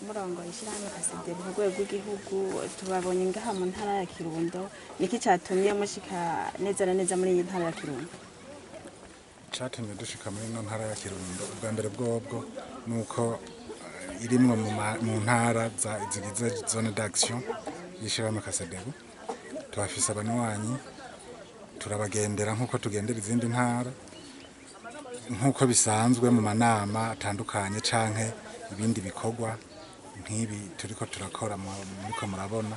murongo ishyirahamwe Kasederi ku rwego rw'igihugu tubabonye ngaha mu ntara ya Kirundo niki cyatumye mushika neza na neza muri iyi ntara ya Kirundo? Cyatumye dushika muri ino ntara ya Kirundo ubwa mbere bwobwo nuko irimwe mu ntara zigize zone d'action y'ishyirahamwe Kasederi. Tuhafise abanywanyi turabagendera nkuko tugendera izindi ntara nkuko bisanzwe mu manama atandukanye canke ibindi bikorwa nk'ibi turiko turakora muriko murabona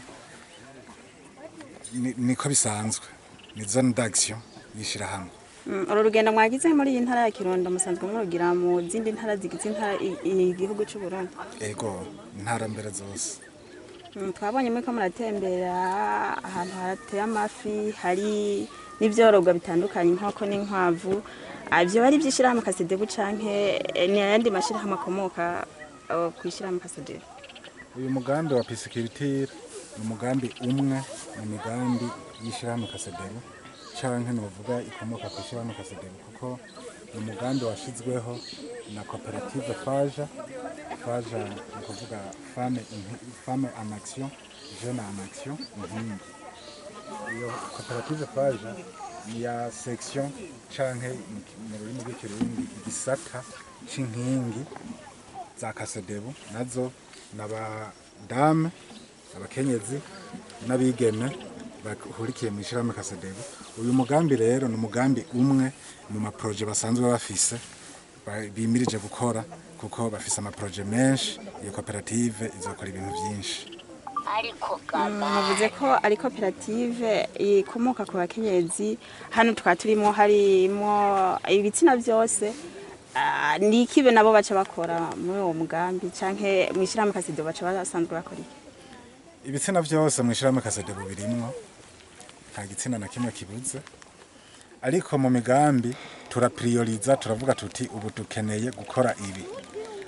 niko bisanzwe ni zone d'action y'ishyirahamwe. Uru rugendo mwagize muri iyi ntara ya Kirundo musanzwe murugira mu zindi ntara zigize igihugu cy'u Burundi? Ego intara mbere zose. Twabonye muriko muratembera ahantu harateye amafi hari n'ivyorogwa bitandukanye nk'uko n'inkwavu. Ivyo bari byishirahamwe Kasederi canke ni ayandi mashirahamwe akomoka kwishirahamwe Kasederi? Uyu mugambi wa pisciculture ni umugambi umwe mu migambi y'ishyirahamwe Kasederi canke novuga ikomoka kwishirahamwe Kasederi kuko ni umugambi washizweho na coopérative Faja ni kuvuga femme en action jeune en action inkingi. Iyo coopérative Faja ni ya section canke mu rurimi rw'ikirundi igisata c'inkingi za Kasederi nazo n'abadame abakenyezi n'abigeme bahurikiye mu ishyirahamwe Kasederi. Uyu mugambi rero ni umugambi umwe mu maproje basanzwe bafise bimirije gukora kuko bafise amaproje menshi. Iyo koperative izokora ibintu byinshi. Muvuze ko ari koperative ikomoka ku bakenyezi, hano tukaba turimo harimo ibitsina byose. Ni ikibe nabo baca bakora muri uwo mugambi canke mu ishyirahamwe Kasederi baca basanzwe bakora iki? Ibitsina byose mu ishyirahamwe Kasederi birimwo, nta gitsina na kimwe kibuze, ariko mu migambi turaprioriza turavuga tuti ubu dukeneye gukora ibi.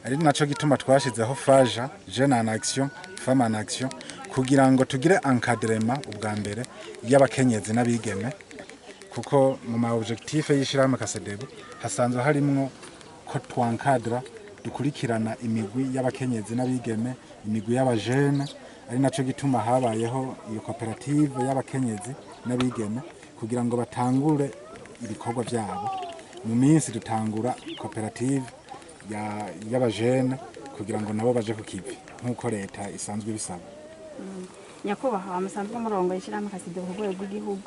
Ari naco gituma twashizeho Faja jeune en action femme en action kugira ngo tugire encadrement ubwa mbere y'abakenyezi n'abigeme, kuko mu ma objectif y'ishyirahamwe Kasederi hasanzwe harimwo ko twankadra dukurikirana imigwi y'abakenyezi n'abigeme, imigwi y'abajene. Ari naco gituma habayeho iyo koperative y'abakenyezi n'abigeme kugira ngo batangure ibikorwa byabo. Mu minsi dutangura koperative y'abajene kugira ngo nabo baje ku kivi nkuko leta isanzwe bisaba. Nyakubahwa musanzwe murongo ishyirahamwe Kasederi ku rwego rw'igihugu